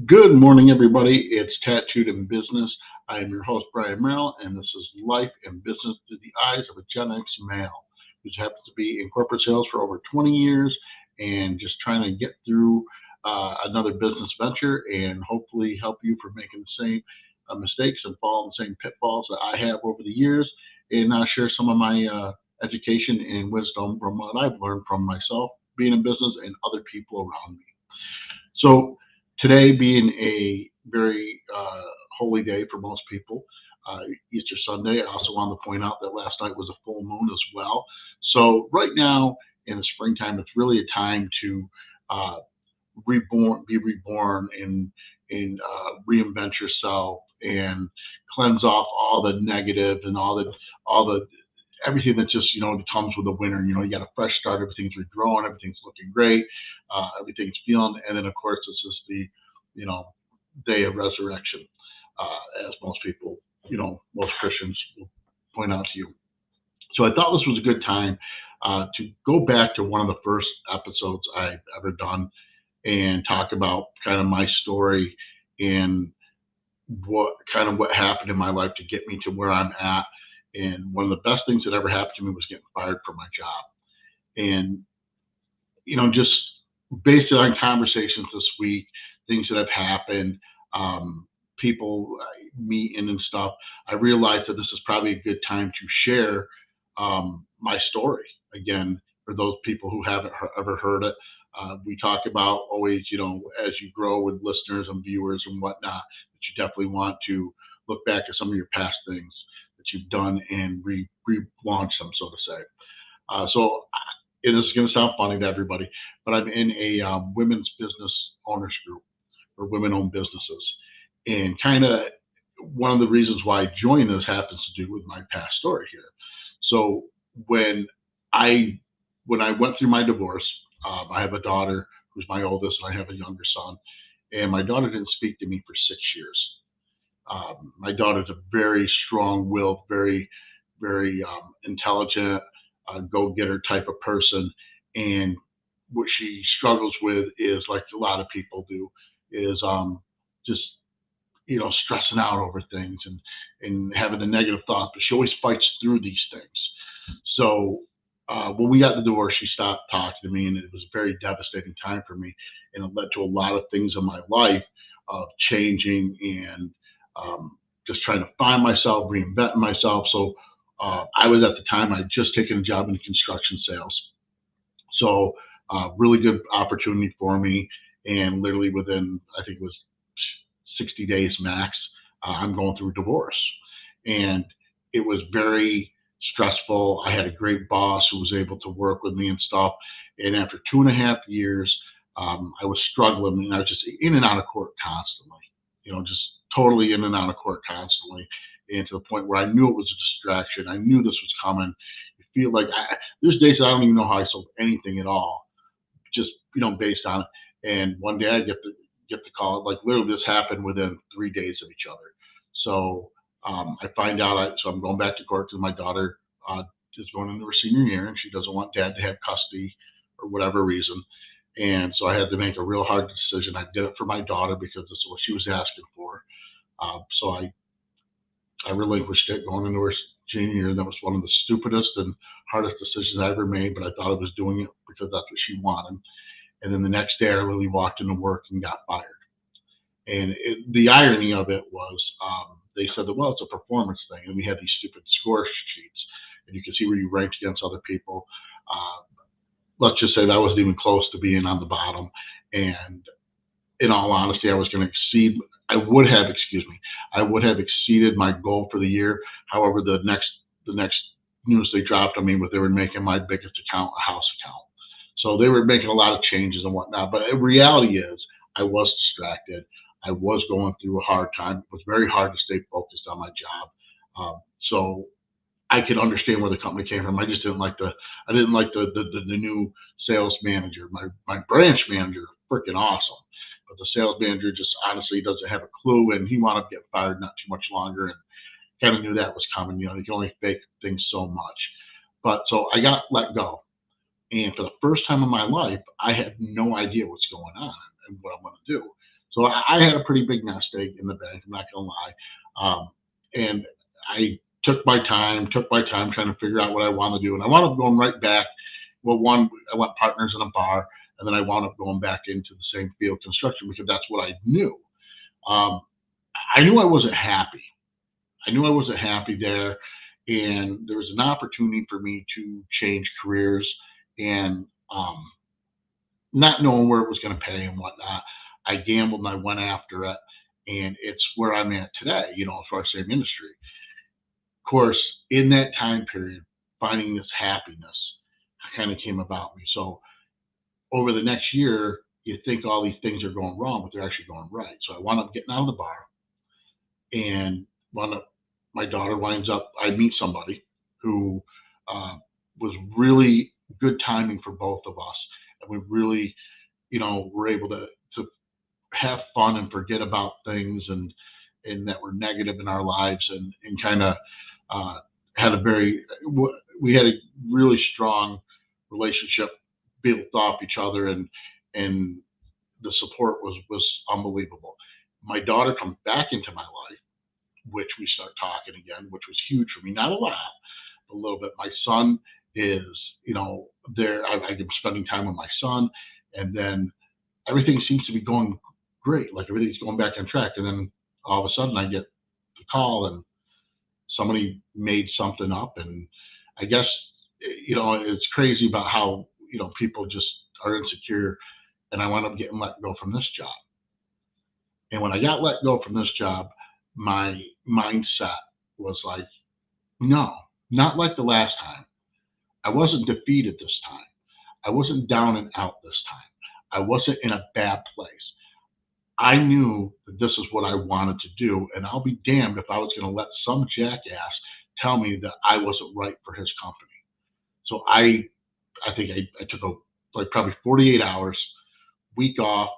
Good morning, everybody. It's Tattooed in Business. I am your host, Brian Merrill, and this is Life and Business Through the Eyes of a Gen X Male, who happens to be in corporate sales for over 20 years and just trying to get through another business venture and hopefully help you from making the same mistakes and fall in the same pitfalls that I have over the years and share some of my education and wisdom from what I've learned from myself being in business and other people around me. So today being a very holy day for most people, Easter Sunday. I also wanted to point out that last night was a full moon as well. So right now in the springtime, it's really a time to uh, be reborn, and reinvent yourself and cleanse off all the negative and all the everything that just that comes with the winter. You got a fresh start. Everything's regrowing. Everything's looking great. Everything's feeling. And then of course this is the you know day of resurrection, as most people, most Christians will point out to you. So I thought this was a good time to go back to one of the first episodes I've ever done and talk about kind of my story and what happened in my life to get me to where I'm at. And one of the best things that ever happened to me was getting fired from my job. And just based on conversations this week, things that have happened, people meeting and stuff, I realized that this is probably a good time to share my story again for those people who haven't ever heard it. We talk about always, as you grow with listeners and viewers and whatnot, that you definitely want to look back at some of your past things that you've done and relaunch them, so to say. So and this is going to sound funny to everybody, but I'm in a women's business owners group for women-owned businesses, and kind of one of the reasons why I joined this happens to do with my past story here. So when I when I went through my divorce, I have a daughter who's my oldest, and I have a younger son, and my daughter didn't speak to me for 6 years. My daughter's a very strong-willed, very intelligent, go-getter type of person, and what she struggles with is like a lot of people do, is just stressing out over things and having a negative thought, but she always fights through these things. So when we got the divorce, she stopped talking to me, and it was a very devastating time for me, and it led to a lot of things in my life of changing and just trying to find myself, reinventing myself. So I was at the time I had just taken a job in construction sales, so really good opportunity for me, and literally within I think it was 60 days max, I'm going through a divorce. And it was very stressful. I had a great boss who was able to work with me and stuff. And after 2.5 years, I was struggling, and I was just in and out of court constantly, just totally in and out of court constantly. And to the point where I knew it was a distraction. I knew this was coming. You feel like there's days I don't even know how I sold anything at all, just based on it. And one day I get the call, like literally this happened within 3 days of each other. So I find out, so I'm going back to court because my daughter is going into her senior year, and she doesn't want dad to have custody for whatever reason. And so I had to make a real hard decision. I did it for my daughter because this is what she was asking for. So I relinquished it going into her senior year. That was one of the stupidest and hardest decisions I ever made, but I thought I was doing it because that's what she wanted. And then the next day, I literally walked into work and got fired. And the irony of it was, they said that, well, it's a performance thing, and we had these stupid score sheets, and you can see where you ranked against other people. Let's just say that I wasn't even close to being on the bottom. And in all honesty, I was going to exceed. I would have exceeded my goal for the year. However, the next news they dropped on me was they were making my biggest account a house account. So they were making a lot of changes and whatnot. But the reality is, I was distracted. I was going through a hard time. It was very hard to stay focused on my job. So I could understand where the company came from. I just didn't like the new sales manager. My branch manager, freaking awesome, but the sales manager just honestly doesn't have a clue, and he wound up getting fired not too much longer, and kind of knew that was coming. You can only fake things so much. But so I got let go, and for the first time in my life, I had no idea what's going on and what I'm going to do. So I had a pretty big nest egg in the bank. I'm not gonna lie, and I took my time trying to figure out what I want to do, and I wound up going right back. Well, one, I went partners in a bar, and then I wound up going back into the same field, construction, because that's what I knew. Um, I knew I wasn't happy. I knew I wasn't happy there, and there was an opportunity for me to change careers, and not knowing where it was going to pay and whatnot, I gambled and I went after it, and it's where I'm at today. As far as same industry, of course, in that time period, finding this happiness kind of came about me. So over the next year, you think all these things are going wrong, but they're actually going right. So I wound up getting out of the bar, and wound up, my daughter winds up, I meet somebody who uh, was really good timing for both of us. And we really, were able to have fun and forget about things and that were negative in our lives, and kind of uh, had a very, we had a really strong relationship built off each other, and the support was unbelievable. My daughter comes back into my life, which we start talking again, which was huge for me. Not a lot, but a little bit. My son is, there. I'm spending time with my son, and then everything seems to be going great. Like everything's going back on track, and then all of a sudden I get the call, and somebody made something up, and I guess, it's crazy about how, people just are insecure, and I wound up getting let go from this job. And when I got let go from this job, my mindset was like, no, not like the last time. I wasn't defeated this time. I wasn't down and out this time. I wasn't in a bad place. I knew that this is what I wanted to do, and I'll be damned if I was going to let some jackass tell me that I wasn't right for his company. So I think I took like probably 48 hours, week off,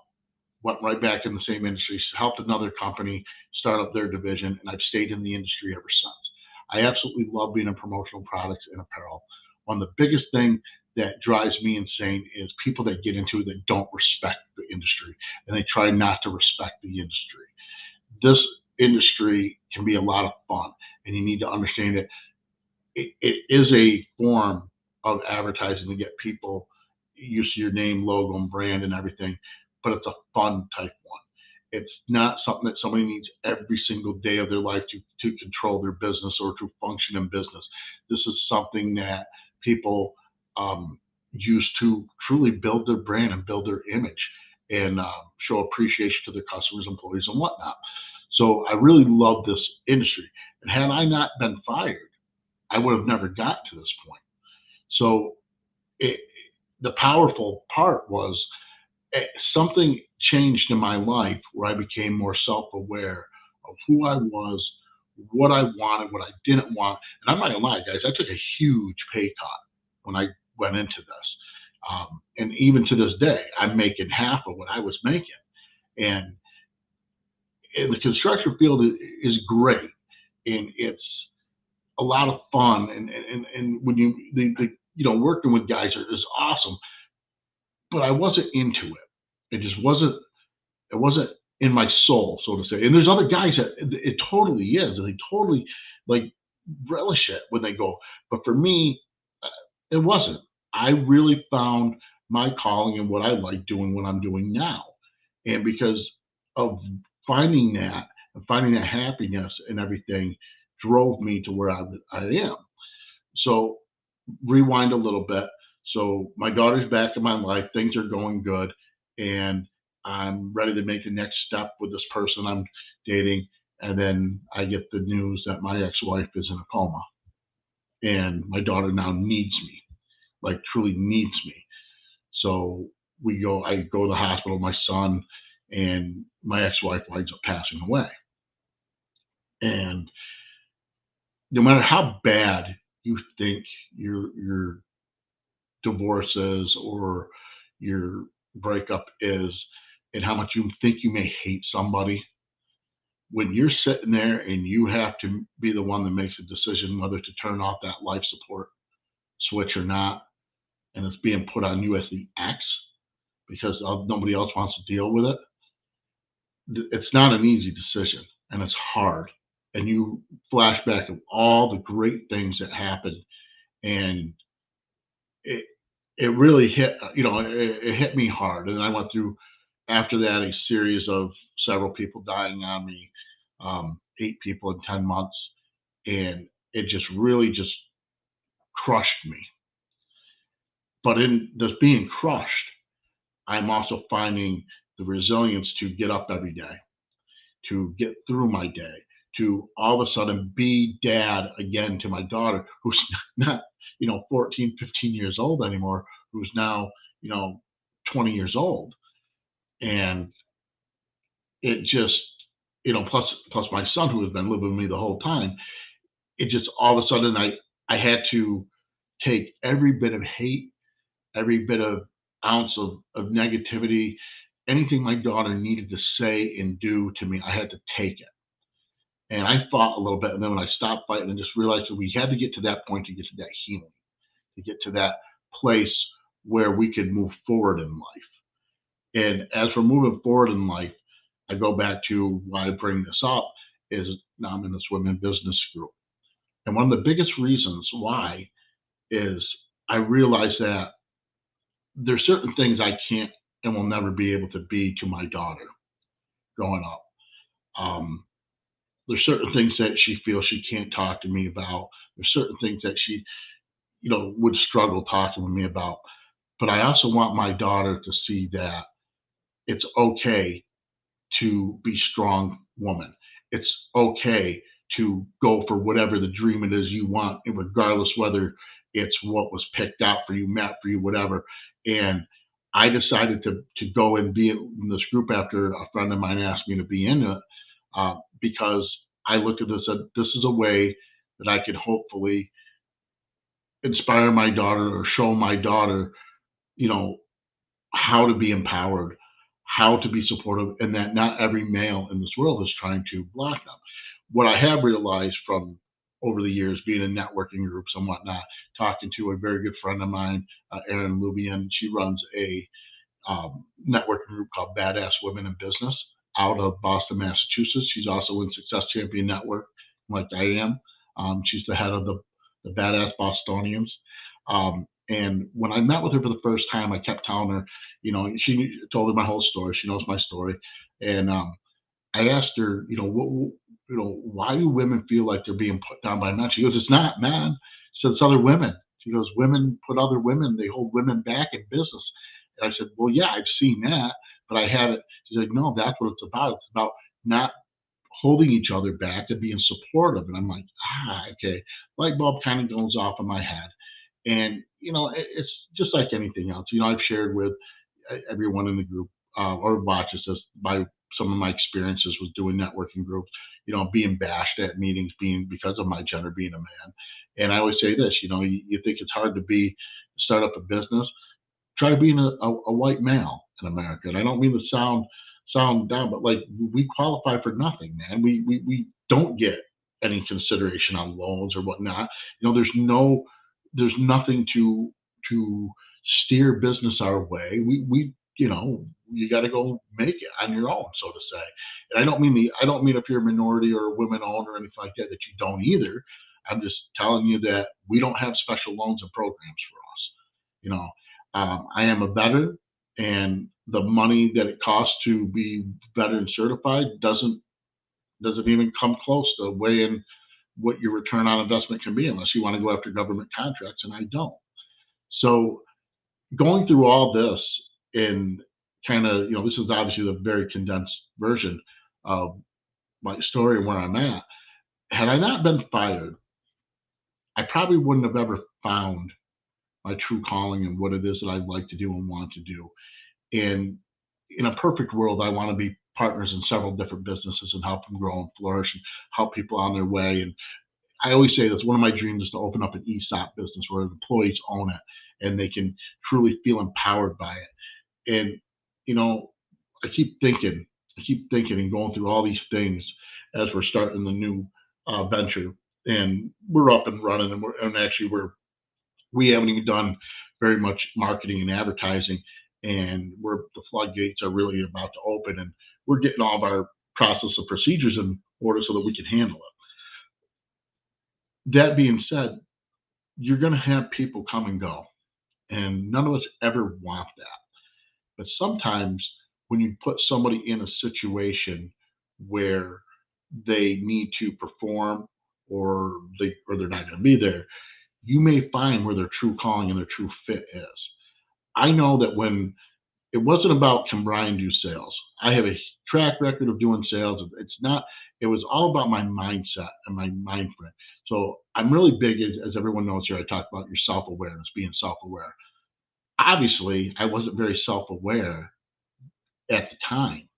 went right back in the same industry, helped another company start up their division, and I've stayed in the industry ever since. I absolutely love being in promotional products and apparel. One of the biggest thing that drives me insane is people that get into it that don't respect the industry, and they try not to respect the industry. This industry can be a lot of fun, and you need to understand that it is a form of advertising to get people used to your name, logo, and brand and everything, but it's a fun type one. It's not something that somebody needs every single day of their life to control their business or to function in business. This is something that people use to truly build their brand and build their image, and show appreciation to their customers, employees, and whatnot. So I really love this industry. And had I not been fired, I would have never got to this point. So it, the powerful part was, something changed in my life where I became more self-aware of who I was, what I wanted, what I didn't want. And I'm not gonna lie, guys, I took a huge pay cut when I went into this. And even to this day, I'm making half of what I was making. And, the construction field is great, and it's a lot of fun, and when working with guys is awesome, but I wasn't into it. It just wasn't. It wasn't in my soul, so to say. And there's other guys that it totally is, and they totally like relish it when they go. But for me, it wasn't. I really found my calling and what I like doing, what I'm doing now, and because of finding that and finding that happiness and everything, drove me to where I am. So rewind a little bit. So my daughter's back in my life. Things are going good, and I'm ready to make the next step with this person I'm dating. And then I get the news that my ex-wife is in a coma, and my daughter now needs me, like truly needs me. So I go to the hospital, my son, and my ex-wife winds up passing away. And no matter how bad you think your divorce is, or your breakup is, and how much you think you may hate somebody, when you're sitting there and you have to be the one that makes a decision whether to turn off that life support switch or not, and it's being put on you as the ex because nobody else wants to deal with it, it's not an easy decision, and it's hard. And you flash back of all the great things that happened, and it it really hit, it hit me hard. And I went through after that a series of several people dying on me, 8 people in 10 months, and it just really just crushed me. But in this being crushed, I'm also finding the resilience to get up every day, to get through my day, to all of a sudden be dad again to my daughter, who's not, 14, 15 years old anymore, who's now, you know, 20 years old. And it just, plus my son who has been living with me the whole time, it just all of a sudden I had to take every bit of hate, every bit of ounce of negativity, anything my daughter needed to say and do to me, I had to take it. And I fought a little bit. And then when I stopped fighting and just realized that we had to get to that point to get to that healing, to get to that place where we could move forward in life. And as we're moving forward in life, I go back to why I bring this up is now I'm in this women business group. And one of the biggest reasons why is I realize that there's certain things I can't and will never be able to be to my daughter growing up. Um, there's certain things that she feels she can't talk to me about. There's certain things that she, would struggle talking with me about. But I also want my daughter to see that it's okay to be strong woman. It's okay to go for whatever the dream it is you want, and regardless whether it's what was picked out for you, met for you, whatever. And I decided to go and be in this group after a friend of mine asked me to be in it, because I looked at this as this is a way that I could hopefully inspire my daughter or show my daughter, you know, how to be empowered, how to be supportive, and that not every male in this world is trying to block them. What I have realized from over the years, being in networking groups and whatnot, talking to a very good friend of mine, Erin Lubian, she runs a networking group called Badass Women in Business out of Boston, Massachusetts. She's also in Success Champion Network, like I am. She's the head of the Badass Bostonians. And when I met with her for the first time, I kept telling her, she told her my whole story. She knows my story. And I asked her, why do women feel like they're being put down by men? She goes, it's not men. She said, it's other women. She goes, women put other women, they hold women back in business. And I said, well, yeah, I've seen that, but I haven't. She's like, no, that's what it's about. It's about not holding each other back and being supportive. And I'm like, okay. Light bulb kind of goes off in my head. And, it's just like anything else. I've shared with everyone in the group, or watches this by some of my experiences with doing networking groups, being bashed at meetings, being because of my gender, being a man. And I always say this, you think it's hard to start up a business, try being a white male in America. And I don't mean to sound down, but like we qualify for nothing, man. We don't get any consideration on loans or whatnot. There's nothing to steer business our way. We you got to go make it on your own, so to say. And I don't mean if you're a minority or a women owned or anything like that you don't either. I'm just telling you that we don't have special loans and programs for us. I am a veteran, and the money that it costs to be veteran certified doesn't even come close to weighing what your return on investment can be unless you want to go after government contracts, and I don't. So going through all this in kind of, this is obviously the very condensed version of my story and where I'm at. Had I not been fired, I probably wouldn't have ever found my true calling and what it is that I'd like to do and want to do. And in a perfect world, I want to be partners in several different businesses and help them grow and flourish and help people on their way. And I always say this, one of my dreams is to open up an ESOP business where employees own it and they can truly feel empowered by it. And, I keep thinking and going through all these things as we're starting the new venture, and we're up and running, and we haven't even done very much marketing and advertising. and the floodgates are really about to open, and we're getting all of our process of procedures in order so that we can handle it. That being said, you're going to have people come and go, and none of us ever want that. But sometimes when you put somebody in a situation where they need to perform, or they're not going to be there, you may find where their true calling and their true fit is. I know that when it wasn't about, can Brian do sales? I have a track record of doing sales. It's not. It was all about my mindset and my mind frame. So I'm really big, as everyone knows here. I talk about your self awareness, being self aware. Obviously, I wasn't very self aware at the time.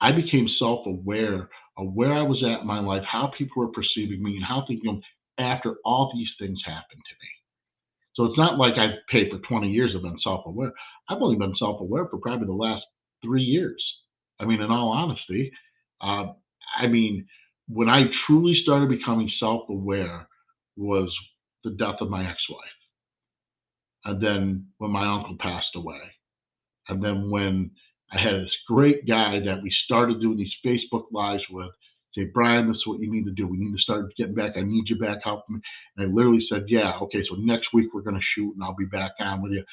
I became self aware of where I was at in my life, how people were perceiving me, and how things go after all these things happened to me. So it's not like I've paid for 20 years of been self aware. I've only been self aware for probably the last 3 years. I mean, in all honesty, uh, I mean, when I truly started becoming self aware was the death of my ex wife. And then when my uncle passed away. And then when I had this great guy that we started doing these Facebook lives with, say, Brian, this is what you need to do. We need to start getting back. I need you back helping me. And I literally said, yeah, okay, so next week we're going to shoot and I'll be back on with you.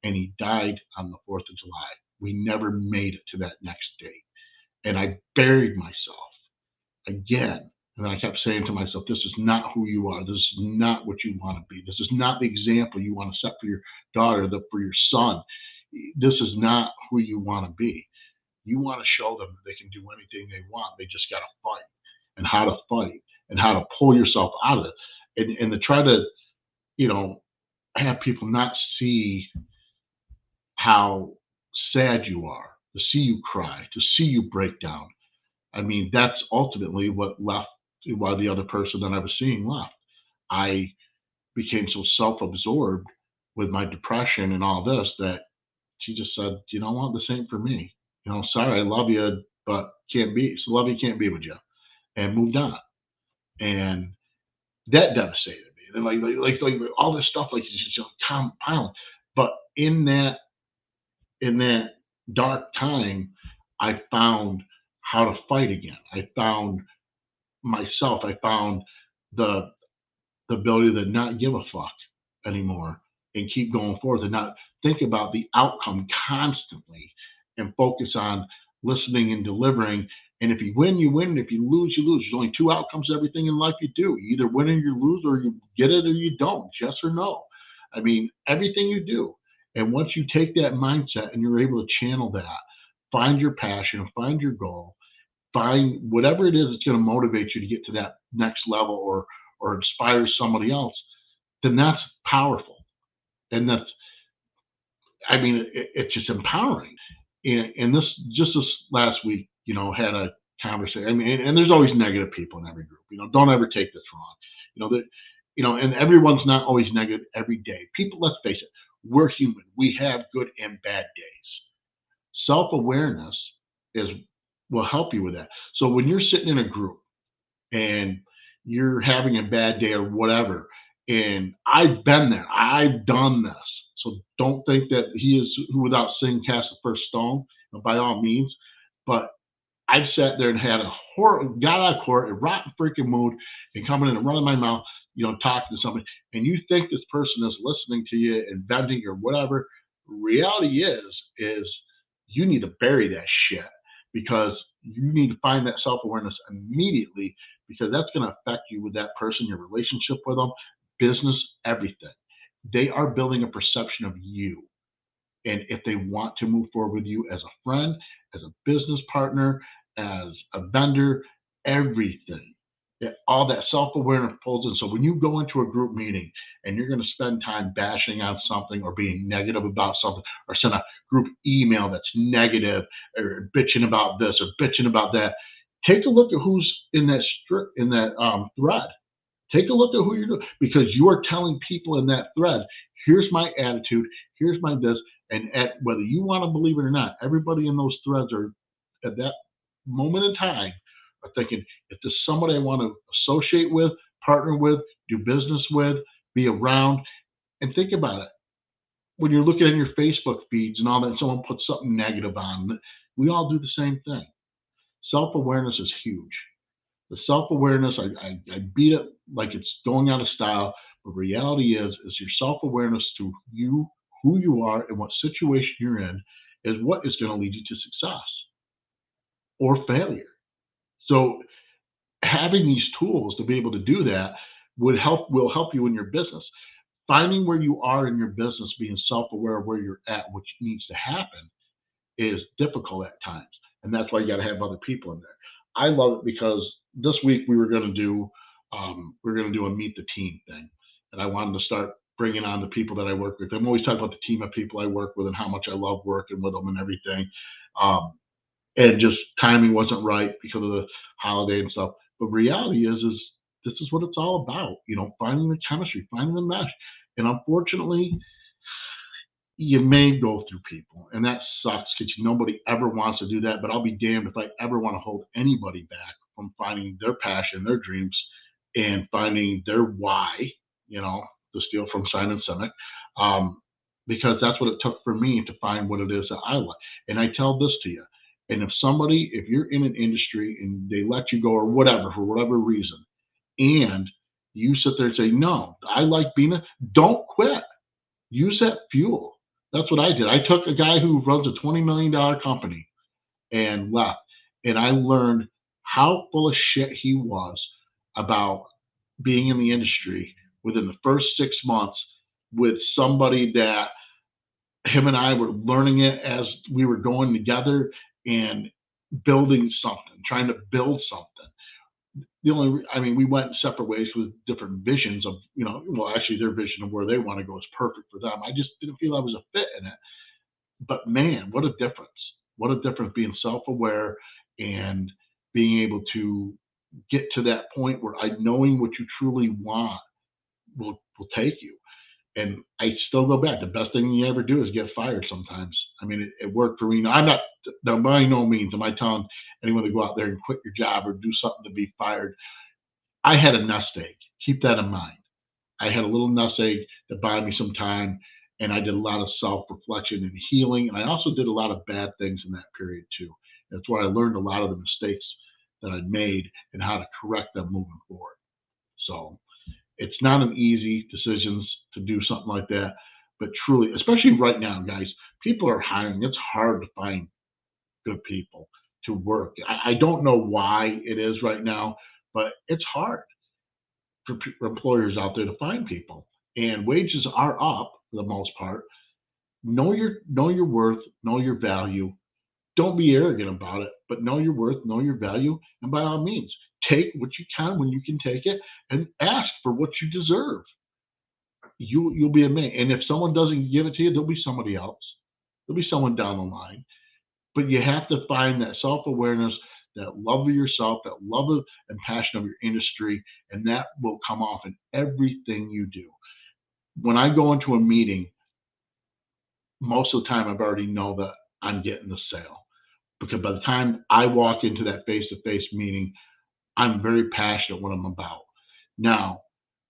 And he died on the 4th of July. We never made it to that next date. And I buried myself again. And I kept saying to myself, this is not who you are. This is not what you want to be. This is not the example you want to set for your daughter, for your son. This is not who you want to be. You want to show them that they can do anything they want. They just got to fight, and how to fight, and how to pull yourself out of it. And to try to, you know, have people not see how sad you are, to see you cry, to see you break down. I mean, that's ultimately what left, why the other person that I was seeing left. I became so self absorbed with my depression and all this that she just said, you know what, this ain't for me. Sorry, I love you, but can't be. So love you, can't be with you, and moved on. And that devastated me. And then like all this stuff, like it's just compound. But in that dark time, I found how to fight again. I found myself. I found the the ability to not give a fuck anymore and keep going forward and not think about the outcome constantly and focus on listening and delivering. And if you win, you win. And if you lose, you lose. There's only two outcomes to everything in life you do. You either win or you lose, or you get it or you don't. Yes or no. I mean, everything you do. And once you take that mindset and you're able to channel that, find your passion, find your goal, find whatever it is that's going to motivate you to get to that next level, or inspire somebody else, then that's powerful. And that's, I mean, it's just empowering. And this last week, had a conversation. I mean, and there's always negative people in every group. Don't ever take this wrong. That, and everyone's not always negative every day. People, let's face it, we're human. We have good and bad days. Self awareness is will help you with that. So when you're sitting in a group and you're having a bad day or whatever, and I've been there, I've done this. So don't think that he is who without sin cast the first stone, by all means. But I've sat there and had got out of court, a rotten freaking mood, and coming in and running my mouth, talking to somebody, and you think this person is listening to you and venting or whatever. Reality is you need to bury that shit, because you need to find that self-awareness immediately, because that's going to affect you with that person, your relationship with them, business, everything. They are building a perception of you. And if they want to move forward with you as a friend, as a business partner, as a vendor, everything, all that self-awareness pulls in. So when you go into a group meeting and you're going to spend time bashing on something or being negative about something, or send a group email that's negative, or bitching about this or bitching about that, take a look at who's in that thread. Take a look at who you're doing, because you are telling people in that thread, here's my attitude, here's my this, and whether you want to believe it or not, everybody in those threads are at that moment in time are thinking, if there's somebody I want to associate with, partner with, do business with, be around, and think about it. when you're looking at your Facebook feeds and all that, and someone puts something negative on, we all do the same thing. Self awareness is huge. The self awareness, I beat it like it's going out of style, but reality is your self awareness to you, who you are, and what situation you're in, is what is going to lead you to success or failure. So having these tools to be able to do that will help you in your business. Finding where you are in your business, being self aware of where you're at, which needs to happen, is difficult at times, and that's why you got to have other people in there. I love it because this week we were going to do a meet the team thing, and I wanted to start bringing on the people that I work with. I'm always talking about the team of people I work with and how much I love working with them and everything. Um, and just timing wasn't right because of the holiday and stuff. But reality is this is what it's all about. Finding the chemistry, finding the mesh. And unfortunately, you may go through people, and that sucks because nobody ever wants to do that. But I'll be damned if I ever want to hold anybody back from finding their passion, their dreams, and finding their why. You know, to steal from Simon Sinek, um, because that's what it took for me to find what it is that I like. And I tell this to you. And if you're in an industry and they let you go or whatever for whatever reason, and you sit there and say, "No, I like being a," don't quit. Use that fuel. That's what I did. I took a guy who runs a $20 million company and left, and I learned how full of shit he was about being in the industry within the first 6 months with somebody that him and I were learning it as we were going together and building something, trying to build something. I mean, we went separate ways with different visions of, well, actually their vision of where they want to go is perfect for them. I just didn't feel I was a fit in it. But man, what a difference. What a difference being self aware and being able to get to that point where knowing what you truly want will take you. And I still go back. The best thing you ever do is get fired sometimes. I mean, it worked for me. Now, I'm not, now, by no means am I telling anyone to go out there and quit your job or do something to be fired. I had a nest egg. Keep that in mind. I had a little nest egg that bought me some time, and I did a lot of self reflection and healing. And I also did a lot of bad things in that period too. That's where I learned a lot of the mistakes that I made and how to correct them moving forward. So it's not an easy decisions to do something like that, but truly, especially right now, guys, people are hiring. It's hard to find good people to work. I don't know why it is right now, but it's hard for employers out there to find people. And wages are up for the most part. Know your worth, know your value. Don't be arrogant about it, but know your worth, know your value, and by all means, take what you can when you can take it, and ask for what you deserve. You'll be amazed. And if someone doesn't give it to you, there'll be somebody else. There'll be someone down the line. But you have to find that self awareness, that love of yourself, that love of and passion of your industry, and that will come off in everything you do. When I go into a meeting, most of the time I've already know that I'm getting the sale, because by the time I walk into that face to face meeting, I'm very passionate what I'm about. Now,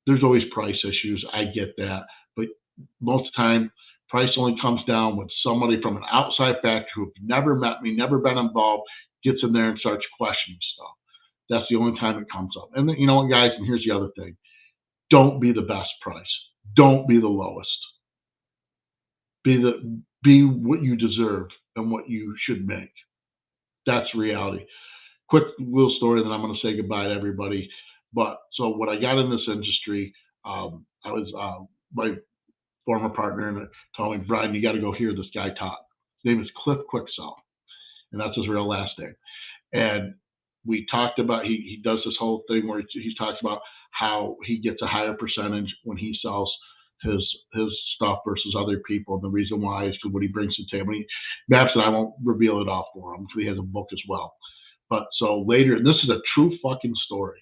there's always price issues. I get that. But most of the time, price only comes down when somebody from an outside factor who've never met me, never been involved, gets in there and starts questioning stuff. That's the only time it comes up. And then, you know what, guys, and here's the other thing. Don't be the best price. Don't be the lowest. Be what you deserve and what you should make. That's reality. Quick little story, then I'm going to say goodbye to everybody. But so when I got in this industry, I was my former partner and told me, "Brian, you got to go hear this guy talk." His name is Cliff Quicksell, and that's his real last name. And we talked about he does this whole thing where he talks about how he gets a higher percentage when he sells his stuff versus other people. And the reason why is because what he brings to the table. Maps, and I won't reveal it all for him because he has a book as well. But so later, and this is a true fucking story.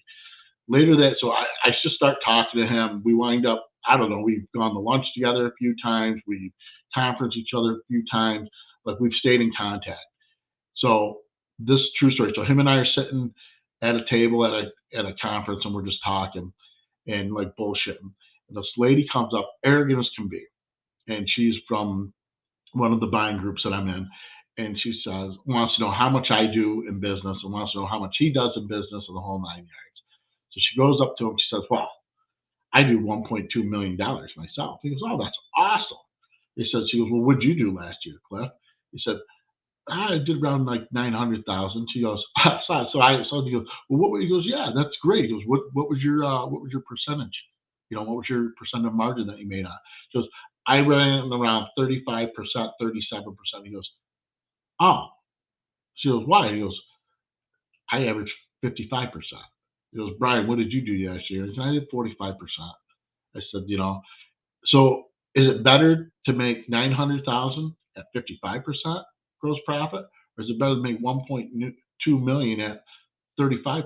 Later that, so I just start talking to him. We wind up, I don't know, we've gone to lunch together a few times. We've conferenced each other a few times. Like we've stayed in contact. So this true story. So him and I are sitting at a table at a conference, and we're just talking and like bullshitting. And this lady comes up, arrogant as can be. and she's from one of the buying groups that I'm in. And she says, wants to know how much I do in business and wants to know how much he does in business and the whole nine yards. So she goes up to him. She says, well, I do $1.2 million myself. He goes, oh, that's awesome. She goes, well, what did you do last year, Cliff? He said, I did around like 900,000. She goes, so he goes, well, he goes, yeah, that's great. He goes, what was your percentage? What was your percent of margin that you made on? She goes, I ran around 35%, 37%. He goes, oh. She goes, why? He goes, I averaged 55%. He goes, Brian, what did you do last year? He said, I did 45%. I said, so is it better to make 900,000 at 55% gross profit, or is it better to make 1.2 million at 35%?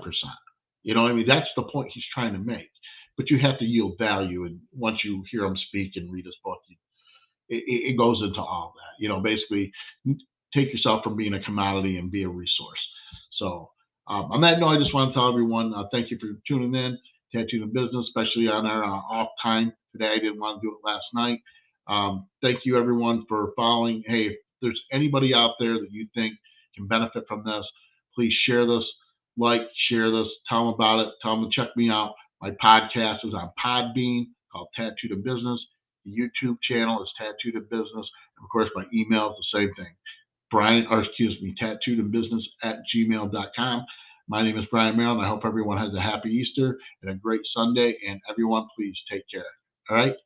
That's the point he's trying to make. But you have to yield value, and once you hear him speak and read his book, it goes into all that. Basically, take yourself from being a commodity and be a resource. So, on that note, I just want to tell everyone thank you for tuning in. Tattooed in Business, especially on our off time today. I didn't want to do it last night. Thank you, everyone, for following. Hey, if there's anybody out there that you think can benefit from this, please share this, share this, tell them about it, tell them to check me out. My podcast is on Podbean called Tattooed in Business. The YouTube channel is Tattooed in Business. And of course, my email is the same thing. tattooedinbusiness@gmail.com. My name is Brian Merrill, and I hope everyone has a happy Easter and a great Sunday. And everyone, please take care. All right?